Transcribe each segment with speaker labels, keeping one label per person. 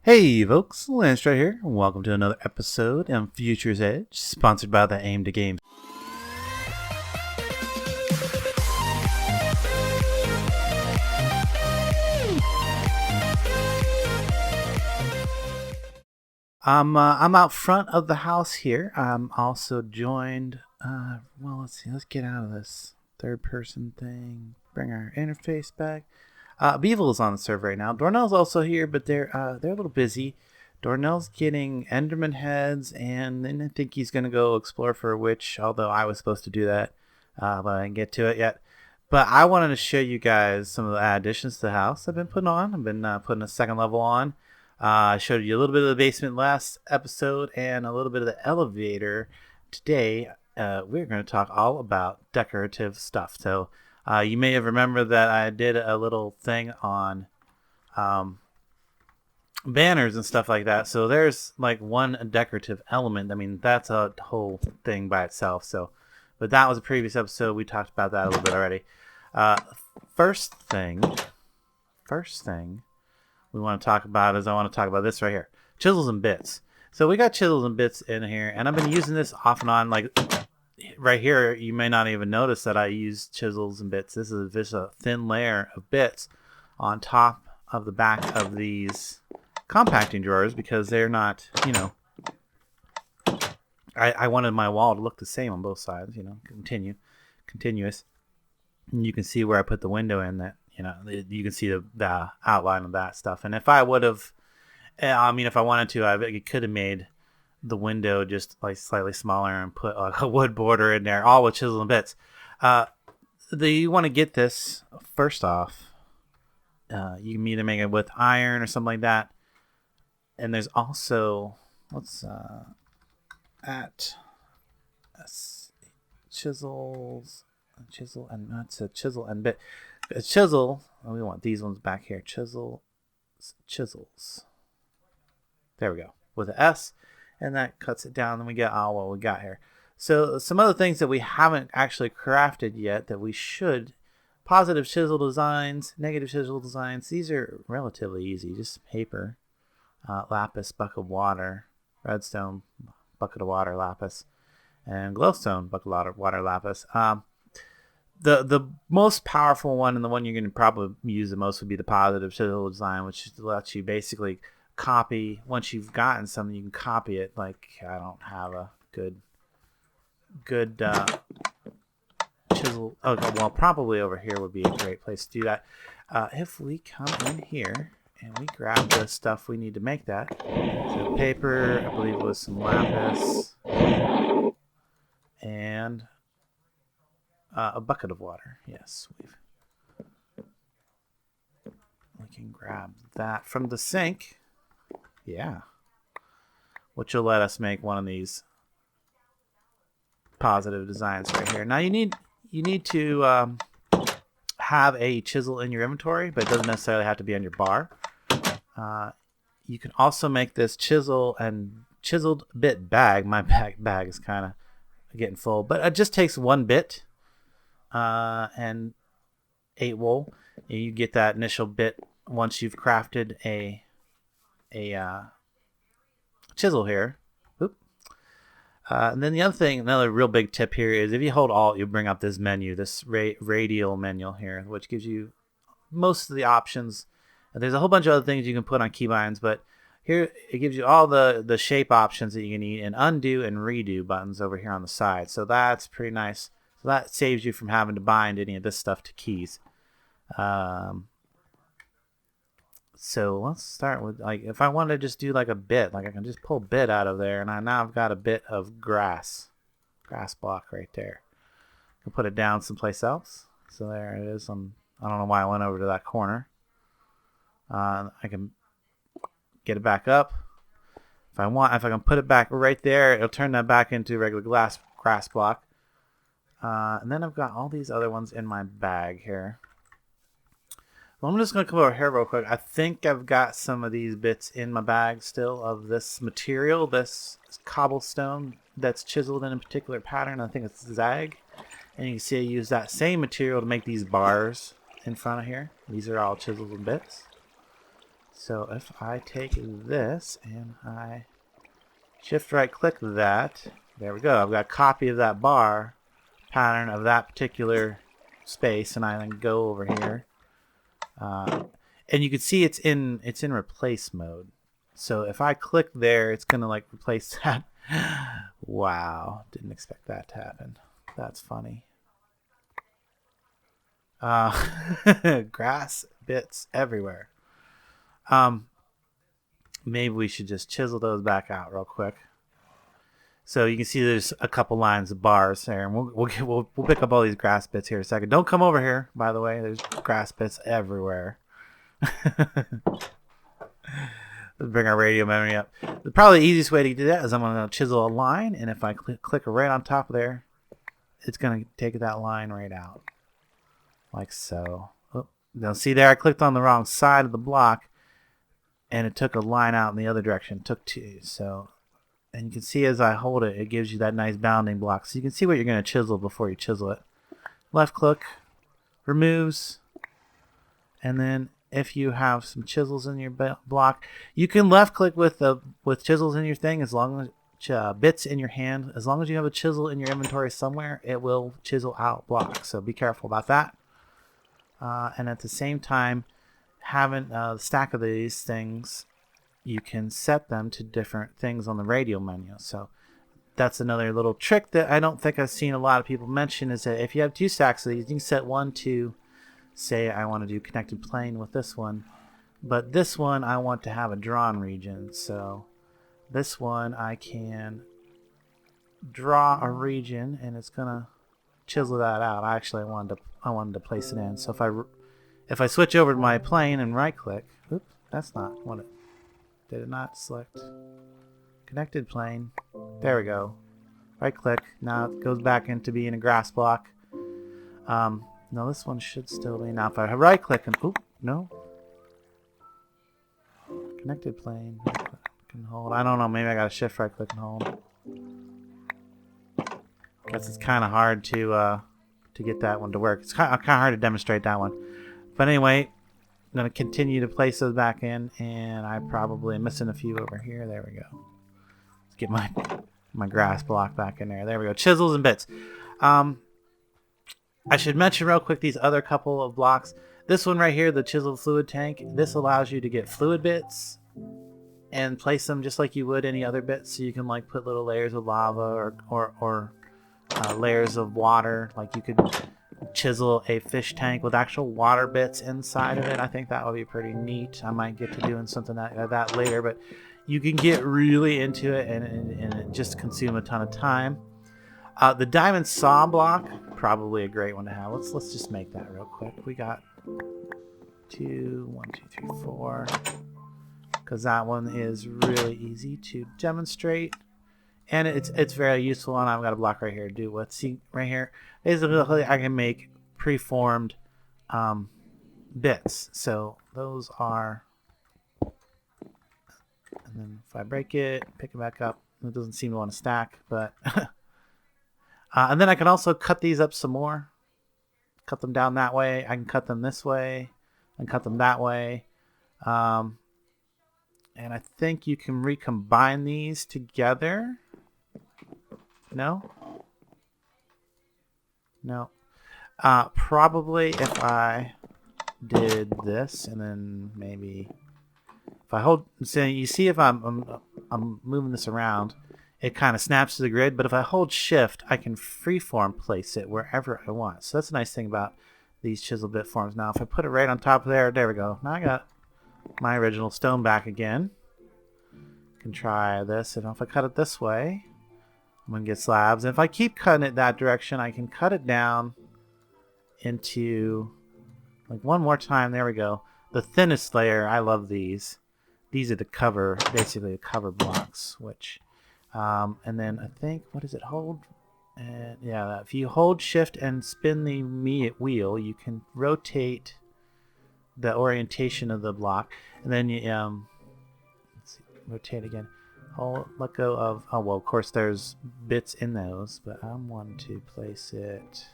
Speaker 1: Hey folks, Landstryder here, and welcome to another episode on Future's Edge, sponsored by the Aim to Game. I'm out front of the house here. I'm also joined. Well, let's see. Let's get out of this third-person thing. Bring our interface back. Beevil's on the server right now. Dornell's also here, but they're a little busy. Dornell's getting Enderman heads, and then I think he's gonna go explore for a witch. Although I was supposed to do that, but I didn't get to it yet. But I wanted to show you guys some of the additions to the house I've been putting on. I've been putting a second level on. I showed you a little bit of the basement last episode and a little bit of the elevator. Today, we're going to talk all about decorative stuff. So you may have remembered that I did a little thing on banners and stuff like that. So there's like one decorative element. I mean, that's a whole thing by itself. So, but that was a previous episode. We talked about that a little bit already. First thing we want to talk about is I want to talk about this right here. Chisels and bits. So we got chisels and bits in here, and I've been using this off and on. Like right here, you may not even notice that I use chisels and bits. This is just a thin layer of bits on top of the back of these compacting drawers because they're not, you know, I wanted my wall to look the same on both sides, you know, continuous. And you can see where I put the window in that, you know, you can see the outline of that stuff. And if I would have, I mean, if I wanted to, I could have made the window just like slightly smaller and put like a wood border in there, all with chisels and bits. You want to get this first off. You can either make it with iron or something like that. And there's also, what's chisels, chisel, and that's a chisel and bit. A chisel, we want these ones back here. Chisels. There we go. With an S, and that cuts it down, and we get what we got here. So some other things that we haven't actually crafted yet that we should. Positive chisel designs, negative chisel designs. These are relatively easy. Just paper, lapis, bucket of water, redstone, bucket of water, lapis, and glowstone, bucket of water, lapis. The most powerful one and the one you're going to probably use the most would be the positive chisel design, which lets you basically copy. Once you've gotten something, you can copy it. Like I don't have a good chisel. Oh well, probably over here would be a great place to do that. If we come in here and we grab the stuff we need to make that. So paper, I believe it was some lapis, and a bucket of water. Yes, we can grab that from the sink. Yeah, which will let us make one of these positive designs right here. Now you need to have a chisel in your inventory, but it doesn't necessarily have to be on your bar. You can also make this chisel and chiseled bit bag. My bag is kind of getting full, but it just takes one bit and 8 wool. And you get that initial bit once you've crafted a chisel here. And then the other thing, another real big tip here is if you hold Alt, you bring up this menu, this radial menu here, which gives you most of the options. And there's a whole bunch of other things you can put on keybinds, but here it gives you all the shape options that you can need and undo and redo buttons over here on the side. So that's pretty nice. So that saves you from having to bind any of this stuff to keys. So let's start with, like, if I want to just do like a bit, like I can just pull bit out of there, and now I've got a bit of grass block right there. I can put it down someplace else. So there it is. I don't know why I went over to that corner. I can get it back up. If I can put it back right there, it'll turn that back into regular grass block. And then I've got all these other ones in my bag here. Well, I'm just going to come over here real quick. I think I've got some of these bits in my bag still of this material, this cobblestone that's chiseled in a particular pattern. I think it's zag. And you can see I use that same material to make these bars in front of here. These are all chiseled in bits. So if I take this and I shift right click that, there we go. I've got a copy of that bar pattern of that particular space, and I then go over here. And you can see it's in replace mode. So if I click there, it's gonna like replace that. Wow, didn't expect that to happen. That's funny. Grass bits everywhere. Maybe we should just chisel those back out real quick. So you can see there's a couple lines of bars there, and we'll pick up all these grass bits here in a second. Don't come over here, by the way. There's grass bits everywhere. Let's bring our radio memory up. Probably the easiest way to do that is I'm going to chisel a line, and if I click right on top of there, it's going to take that line right out. Like so. Oh, now see there, I clicked on the wrong side of the block, and it took a line out in the other direction. It took two. So, and you can see as I hold it, it gives you that nice bounding block. So you can see what you're going to chisel before you chisel it. Left click, removes, and then if you have some chisels in your block, you can left click with chisels in your thing as long as bits in your hand. As long as you have a chisel in your inventory somewhere, it will chisel out blocks. So be careful about that. And at the same time, having a stack of these things, you can set them to different things on the radio menu. So that's another little trick that I don't think I've seen a lot of people mention, is that if you have two stacks of these, you can set one to, say I want to do connected plane with this one, but this one I want to have a drawn region. So this one I can draw a region, and it's gonna chisel that out. I wanted to place it in. So if I switch over to my plane and right click, oops, that's not what it did. It not select connected plane. There we go. Right click. Now it goes back into being a grass block. No, this one should still be. Now if I right click and no. Connected plane. Can hold. I don't know, maybe I gotta shift right click and hold. Guess it's kinda hard to get that one to work. It's kinda hard to demonstrate that one. But anyway, I'm gonna continue to place those back in, and I probably am missing a few over here. There we go. Let's get my grass block back in there. There we go. Chisels and bits. I should mention real quick these other couple of blocks. This one right here, the chisel fluid tank, this allows you to get fluid bits and place them just like you would any other bits. So you can like put little layers of lava or layers of water. Like you could chisel a fish tank with actual water bits inside of it. I think that would be pretty neat. I might get to doing something like that later, but you can get really into it and it just consume a ton of time. The diamond saw block, probably a great one to have. Let's just make that real quick. We got 1, 2, 3, 4, because that one is really easy to demonstrate, and it's very useful. And I've got a block right here. Do what? See right here. Basically, I can make preformed bits. So those are, and then if I break it, pick it back up, it doesn't seem to want to stack, but. And then I can also cut these up some more. Cut them down that way. I can cut them this way and cut them that way. And I think you can recombine these together. No? No. Probably if I did this and then maybe if I hold, so you see if I'm moving this around, it kind of snaps to the grid, but if I hold shift, I can freeform place it wherever I want. So that's a nice thing about these chisel bit forms. Now if I put it right on top of there we go. Now I got my original stone back again. Can try this, and if I cut it this way, I'm gonna get slabs. And if I keep cutting it that direction, I can cut it down into like one more time. There we go. The thinnest layer, I love these. These are the cover, basically the cover blocks, which and then I think, what does it hold? And yeah, if you hold shift and spin the wheel, you can rotate the orientation of the block, and then you let's see, rotate again. Let go of, oh well, of course there's bits in those, but I want to place it.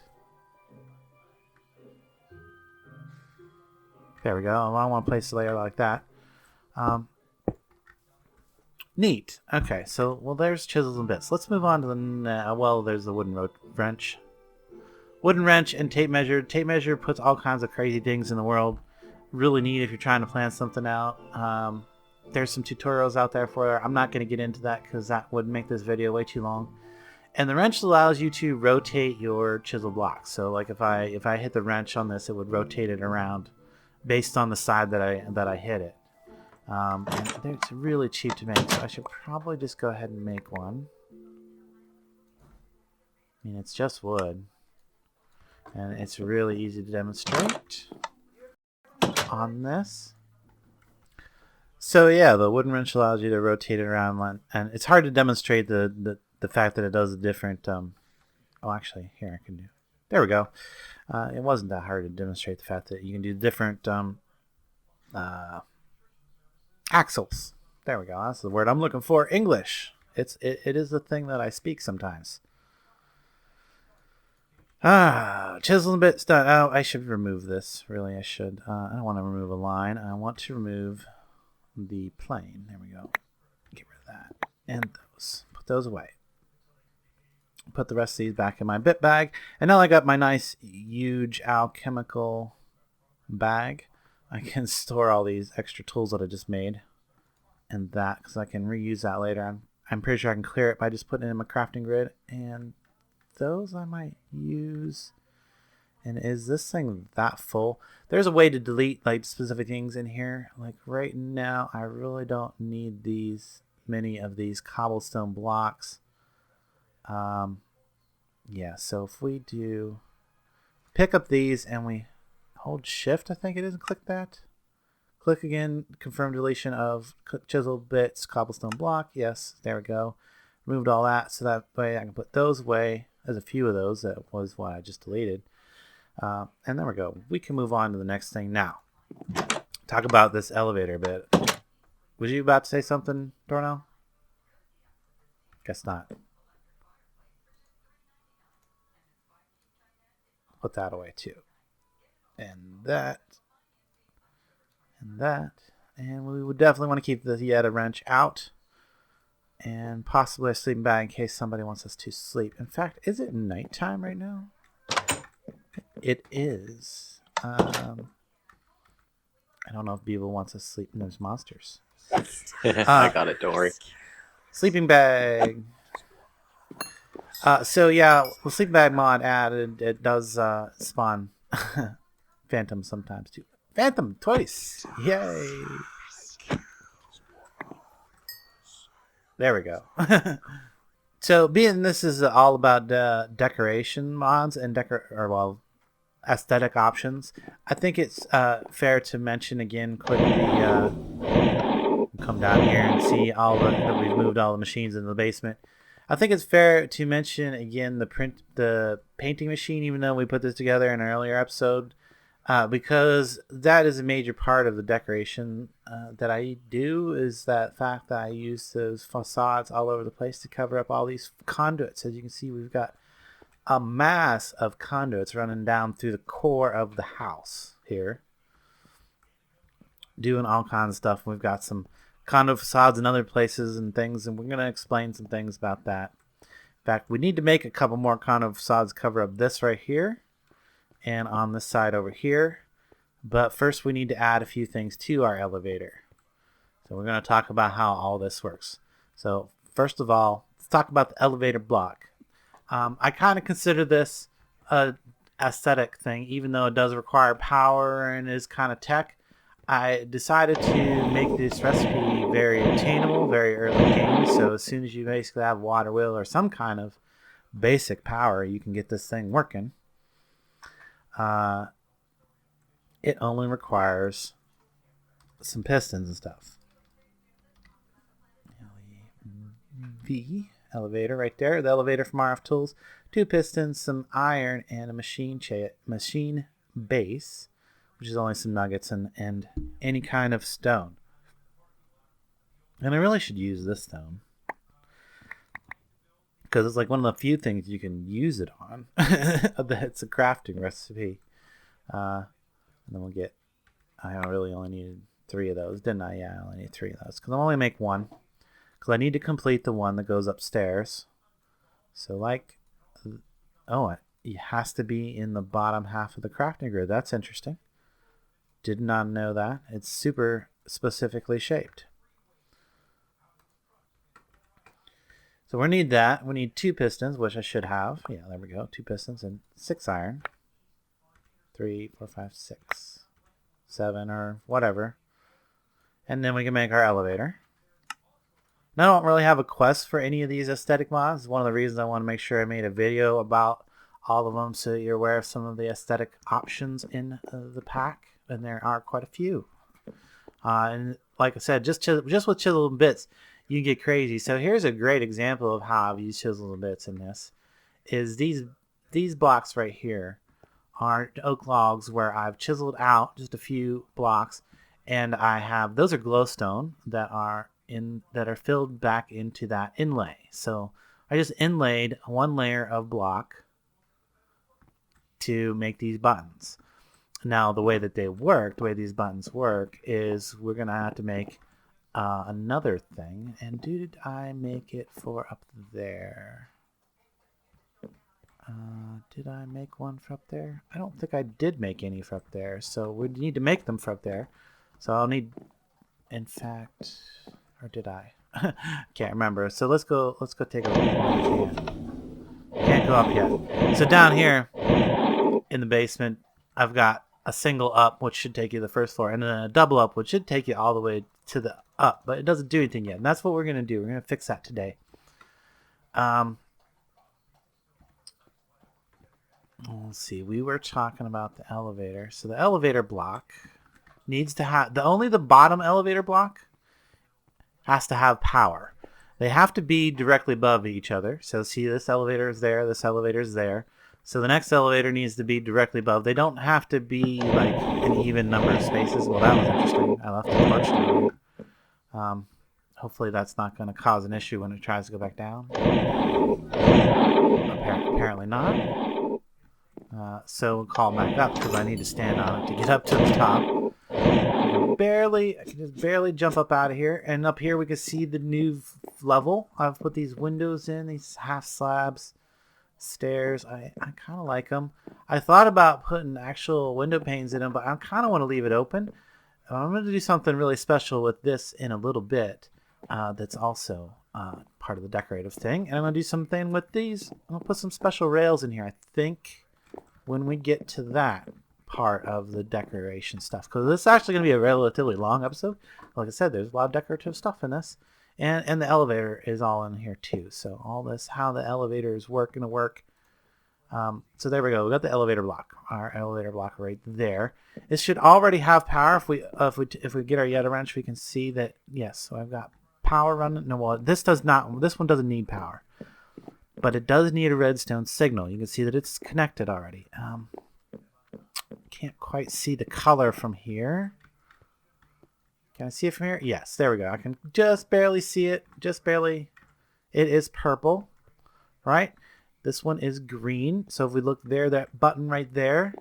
Speaker 1: There we go. I want to place the layer like that. Neat. Okay, so well, there's chisels and bits. Let's move on to the well. There's the wooden wrench. Wooden wrench and tape measure. Tape measure puts all kinds of crazy things in the world. Really neat if you're trying to plan something out. There's some tutorials out there for it. I'm not going to get into that because that would make this video way too long. And the wrench allows you to rotate your chisel blocks. So like if I hit the wrench on this, it would rotate it around based on the side that I hit it. And it's really cheap to make, so I should probably just go ahead and make one. I mean, it's just wood. And it's really easy to demonstrate on this. So yeah, the wooden wrench allows you to rotate it around, and it's hard to demonstrate the fact that it does a different... oh, actually, here I can do... There we go. It wasn't that hard to demonstrate the fact that you can do different... axles. There we go. That's the word I'm looking for. English. It is the thing that I speak sometimes. Chisel and bits done. Oh, I should remove this. Really, I should. I don't want to remove a line. I want to remove the plane. There we go. Get rid of that. And those. Put those away. Put the rest of these back in my bit bag. And now I got my nice, huge alchemical bag. I can store all these extra tools that I just made and that because I can reuse that later. I'm pretty sure I can clear it by just putting it in my crafting grid, and those I might use. And is this thing that full? There's a way to delete like specific things in here. Like right now I really don't need many of these cobblestone blocks. Yeah, so if we do pick up these and we hold shift, I think it is, and click that. Click again, confirm deletion of chisel bits, cobblestone block. Yes, there we go. Removed all that, so that way I can put those away. There's a few of those. That was what I just deleted. And there we go. We can move on to the next thing now. Talk about this elevator a bit. Was you about to say something, Dornell? Guess not. Put that away too. And that. And that. And we would definitely want to keep the Yeta wrench out. And possibly a sleeping bag in case somebody wants us to sleep. In fact, is it nighttime right now? It is. I don't know if Beeble wants us to sleep in those monsters.
Speaker 2: I got it, don't worry.
Speaker 1: Sleeping bag. So yeah, the sleeping bag mod added, it does spawn phantom sometimes too. Phantom twice. Yay. There we go. So being this is all about decoration mods and aesthetic options, I think it's fair to mention again quickly. Come down here and see all that we've moved all the machines in the basement. I think it's fair to mention again the painting machine, even though we put this together in an earlier episode, because that is a major part of the decoration that I do, is that fact that I use those facades all over the place to cover up all these conduits. As you can see, we've got a mass of conduits running down through the core of the house here, doing all kinds of stuff. We've got some conduit facades in other places and things, and we're going to explain some things about that. In fact, we need to make a couple more conduit facades cover up this right here and on this side over here. But first we need to add a few things to our elevator. So we're going to talk about how all this works. So first of all, let's talk about the elevator block. I kind of consider this a aesthetic thing, even though it does require power and is kind of tech. I decided to make this recipe very attainable, very early game. So as soon as you basically have water wheel or some kind of basic power, you can get this thing working. It only requires some pistons and stuff. V elevator right there, the elevator from RF Tools. 2 pistons, some iron, and a machine base, which is only some nuggets and any kind of stone. And I really should use this stone because it's like one of the few things you can use it on. It's a crafting recipe. And then we'll get, I really only needed 3 of those, didn't I? Yeah, I only need 3 of those because I'm only make 1. Because I need to complete the one that goes upstairs. So like, oh, it has to be in the bottom half of the crafting grid. That's interesting. Did not know that. It's super specifically shaped. So we need that. We need 2 pistons, which I should have. Yeah, there we go. 2 pistons and 6 iron. 3, 4, 5, 6, 7, or whatever. And then we can make our elevator. Now, I don't really have a quest for any of these aesthetic mods. One of the reasons I want to make sure I made a video about all of them so you're aware of some of the aesthetic options in the pack. And there are quite a few. And like I said, just with chisel and bits, you can get crazy. So here's a great example of how I've used chisel and bits in this. Is these blocks right here are oak logs where I've chiseled out just a few blocks, and I have those are glowstone that are filled back into that inlay. So I just inlaid 1 layer of block to make these buttons. Now the way these buttons work is we're gonna have to make another thing. And did I make it for up there? Did I make one for up there? I don't think I did make any for up there. So we need to make them for up there. So I'll need, in fact, or did I? Can't remember. So let's go take a look. Can't go up yet. So down here in the basement, I've got a single up, which should take you to the first floor, and then a double up, which should take you all the way to the up, but it doesn't do anything yet. And that's what we're going to do. We're going to fix that today. Let's see. We were talking about the elevator. So the elevator block needs to have only the bottom elevator block has to have power. They have to be directly above each other. So see, this elevator is there, this elevator is there. So the next elevator needs to be directly above. They don't have to be like an even number of spaces. Well, that was interesting. I left the torch down. Hopefully that's not going to cause an issue when it tries to go back down. Apparently not. So we'll call back up because I need to stand on it to get up to the top. I can just barely jump up out of here. And up here we can see the new level. I've put these windows in, these half slabs, stairs. I kind of like them. I thought about putting actual window panes in them, but I kind of want to leave it open. I'm going to do something really special with this in a little bit. That's also part of the decorative thing. And I'm going to do something with these. I'm going to put some special rails in here, I think, when we get to that part of the decoration stuff. Because this is actually going to be a relatively long episode. Like I said, there's a lot of decorative stuff in this. And the elevator is all in here too. So all this, how the elevator is going to work. So there we go. We got the elevator block. Our elevator block right there. It should already have power. If we get our Yeta wrench, we can see that yes. So I've got power running. No, well, this does not. This one doesn't need power, but it does need a redstone signal. You can see that it's connected already. Can't quite see the color from here. Can I see it from here? Yes, there we go. I can just barely see it. Just barely. It is purple, right? This one is green. So if we look there, that button right there,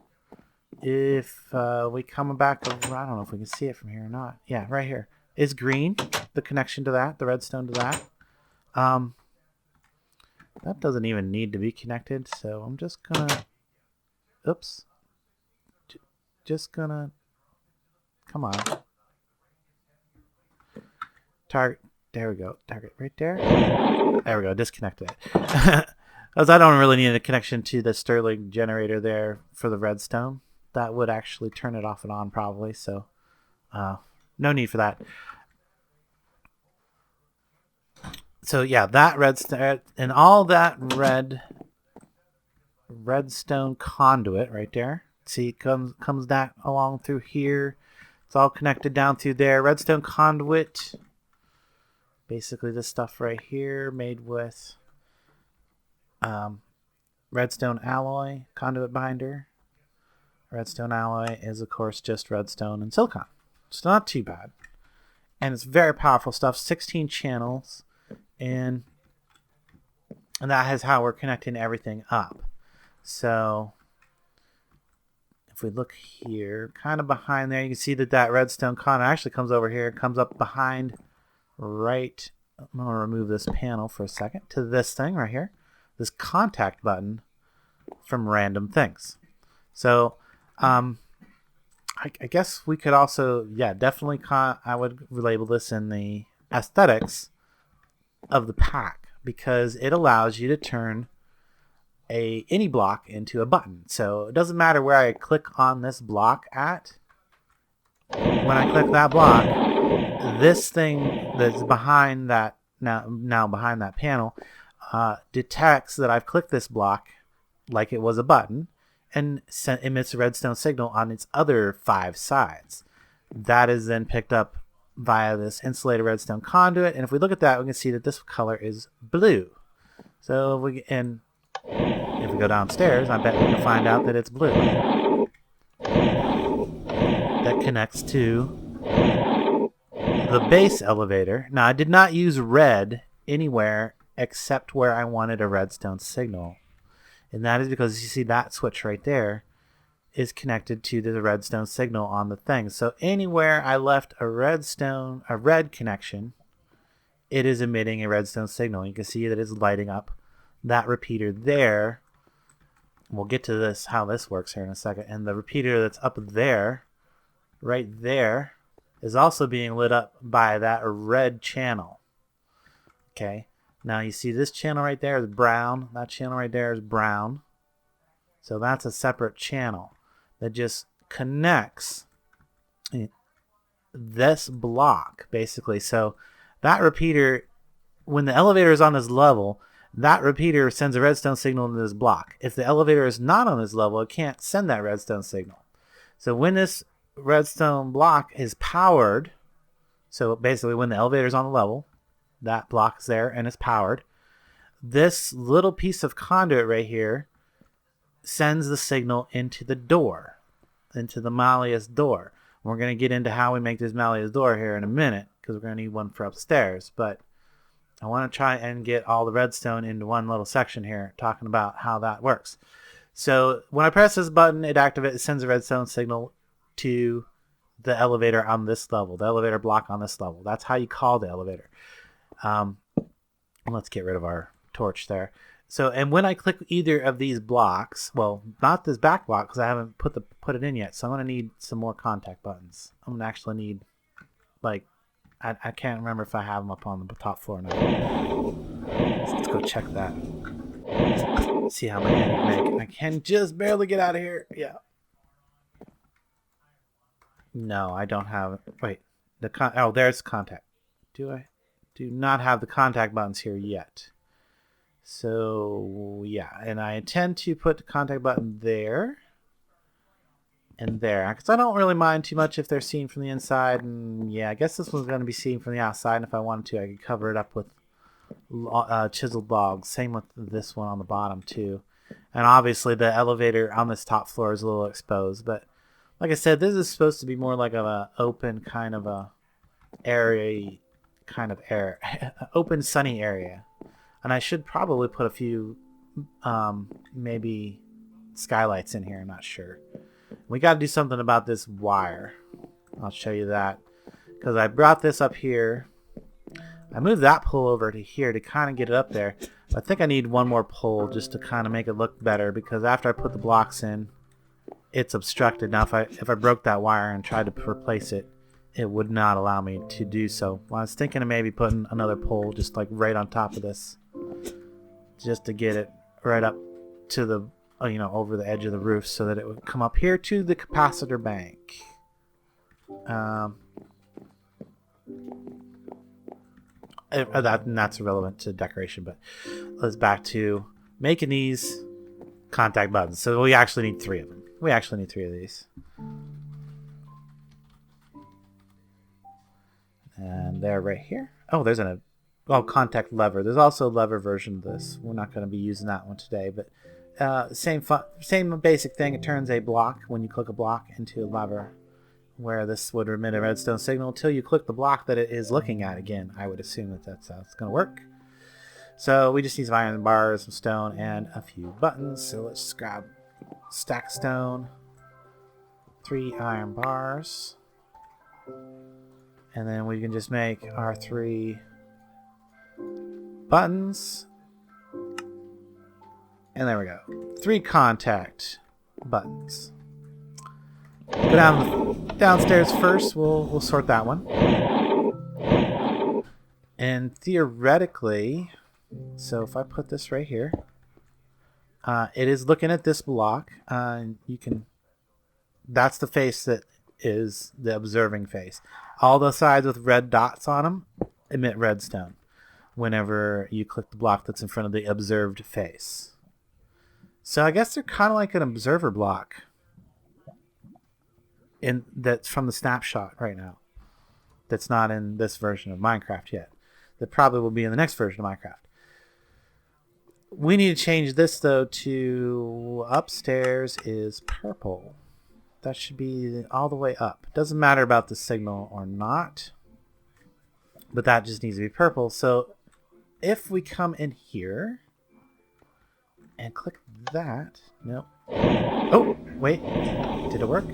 Speaker 1: if we come back over, I don't know if we can see it from here or not. Yeah, right here is green. The connection to that, the redstone to that. That doesn't even need to be connected. So I'm just gonna, oops. Just gonna, come on. Target, there we go. Target right there. There we go, disconnected it. Because I don't really need a connection to the Stirling generator there for the redstone. That would actually turn it off and on probably, so no need for that. So yeah, that redstone and all that redstone conduit right there. See, comes that along through here. It's all connected down through there. Redstone conduit. Basically this stuff right here made with redstone alloy conduit binder. Redstone alloy is of course just redstone and silicon. It's not too bad. And it's very powerful stuff. 16 channels. And that is how we're connecting everything up. So if we look here, kind of behind there, you can see that that redstone conduit actually comes over here, comes up behind right. I'm going to remove this panel for a second to this thing right here, this contact button from random things. So I guess we could also, yeah, definitely, I would label this in the aesthetics of the pack because it allows you to turn any block into a button. So it doesn't matter where I click on this block at. When I click that block, this thing that's behind that now behind that panel detects that I've clicked this block like it was a button and emits a redstone signal on its other 5 sides. That is then picked up via this insulated redstone conduit, and if we look at that, we can see that this color is blue. So if we go downstairs, I bet we can find out that it's blue. That connects to the base elevator. Now, I did not use red anywhere except where I wanted a redstone signal. And that is because you see that switch right there is connected to the redstone signal on the thing. So anywhere I left a red connection, it is emitting a redstone signal. You can see that it's lighting up that repeater there. We'll get to this, how this works here in a second. And the repeater that's up there, right there, is also being lit up by that red channel. Okay. Now you see this channel right there is brown. That channel right there is brown. So that's a separate channel that just connects this block, basically. So that repeater, when the elevator is on this level, that repeater sends a redstone signal into this block. If the elevator is not on this level, it can't send that redstone signal. So when this redstone block is powered, so basically when the elevator is on the level, that block is there and it's powered, this little piece of conduit right here sends the signal into the door, into the Malleus door. We're going to get into how we make this Malleus door here in a minute because we're going to need one for upstairs, but I want to try and get all the redstone into one little section here talking about how that works. So when I press this button, it sends a redstone signal to the elevator on this level, the elevator block on this level. That's how you call the elevator. Let's get rid of our torch there. So, and when I click either of these blocks, well, not this back block because I haven't put it in yet, so I'm going to need some more contact buttons. I'm going to actually need, like, I can't remember if I have them up on the top floor now. So let's go check that. Let's see how many I need to make. I can just barely get out of here. Yeah. No, I don't have. Wait, there's contact. Do not have the contact buttons here yet. So yeah, and I intend to put the contact button there and there because I don't really mind too much if they're seen from the inside. And yeah, I guess this one's going to be seen from the outside. And if I wanted to, I could cover it up with chiseled logs. Same with this one on the bottom too. And obviously the elevator on this top floor is a little exposed, but like I said, this is supposed to be more like an open kind of a area, open sunny area. And I should probably put a few maybe skylights in here. I'm not sure. We got to do something about this wire. I'll show you that because I brought this up here. I moved that pole over to here to kind of get it up there. I think I need one more pole just to kind of make it look better because after I put the blocks in, it's obstructed. Now if I broke that wire and tried to replace it, it would not allow me to do so. Well, I was thinking of maybe putting another pole just like right on top of this, just to get it right up to the over the edge of the roof so that it would come up here to the capacitor bank. That's irrelevant to decoration, but let's back to making these contact buttons. So we actually need 3 of them. We actually need 3 of these. And they're right here. Oh, there's contact lever. There's also a lever version of this. We're not going to be using that one today, but same basic thing. It turns a block when you click a block into a lever, where this would emit a redstone signal until you click the block that it is looking at again. I would assume that that's how it's going to work. So we just need some iron bars, some stone, and a few buttons. So let's just grab a stack of stone. 3 iron bars. And then we can just make our 3 buttons. And there we go. 3 contact buttons. Go downstairs first. We'll sort that one. And theoretically, so if I put this right here, it is looking at this block. You can. That's the face that is the observing face. All the sides with red dots on them emit redstone whenever you click the block that's in front of the observed face. So I guess they're kind of like an observer block that's from the snapshot right now. That's not in this version of Minecraft yet. That probably will be in the next version of Minecraft. We need to change this though to upstairs is purple. That should be all the way up. Doesn't matter about the signal or not, but that just needs to be purple. So if we come in here and click that, nope. Oh, wait, did it work?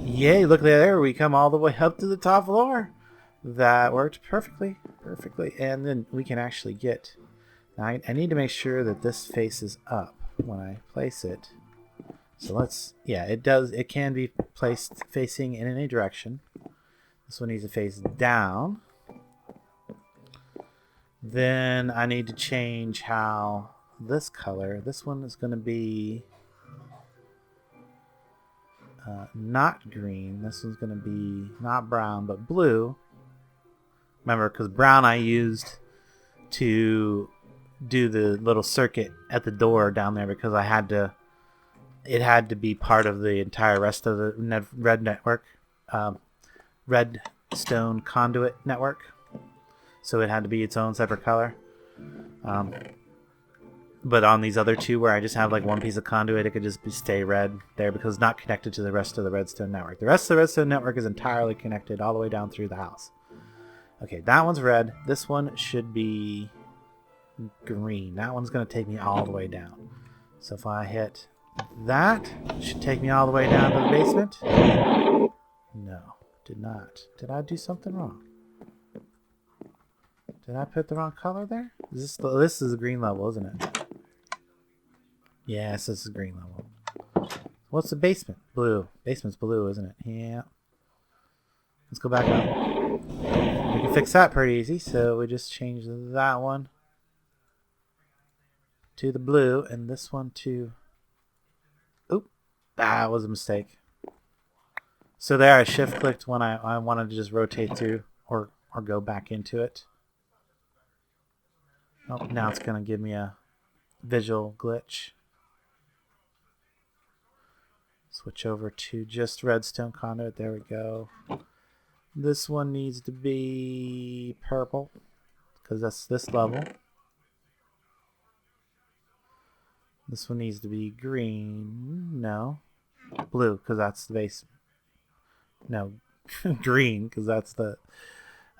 Speaker 1: Yay, look there, we come all the way up to the top floor. That worked perfectly. And then we can actually get, I need to make sure that this faces up when I place it. So let's, yeah, it can be placed facing in any direction. This one needs to face down. Then I need to change how this color, this one is going to be not green. This one's going to be not brown, but blue. Remember, because brown I used to do the little circuit at the door down there because I had to, it had to be part of the entire rest of the red network, redstone conduit network. So it had to be its own separate color. But on these other two where I just have like one piece of conduit, it could just stay red there because it's not connected to the rest of the redstone network. The rest of the redstone network is entirely connected all the way down through the house. Okay, that one's red. This one should be green. That one's going to take me all the way down. So if I hit that, it should take me all the way down to the basement. No, did not. Did I do something wrong? Did I put the wrong color there? This is the green level, isn't it? Yes, this is green level. What's the basement? Blue. Basement's blue, isn't it? Yeah. Let's go back up. We can fix that pretty easy. So we just change that one to the blue and this one to... Oop. That was a mistake. So there I shift clicked when I wanted to just rotate through or go back into it. Oh, now it's going to give me a visual glitch. Switch over to just redstone conduit. There we go. This one needs to be purple because that's this level. This one needs to be green. No. Blue because that's the base. No. Green because that's the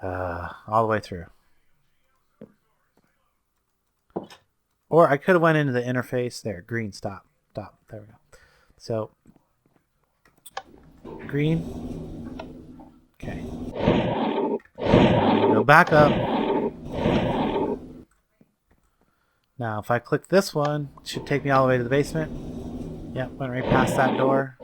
Speaker 1: all the way through. Or I could have went into the interface there. Green, stop. There we go. So, green. Okay. Go back up. Now, if I click this one, it should take me all the way to the basement. Yep, went right past that door.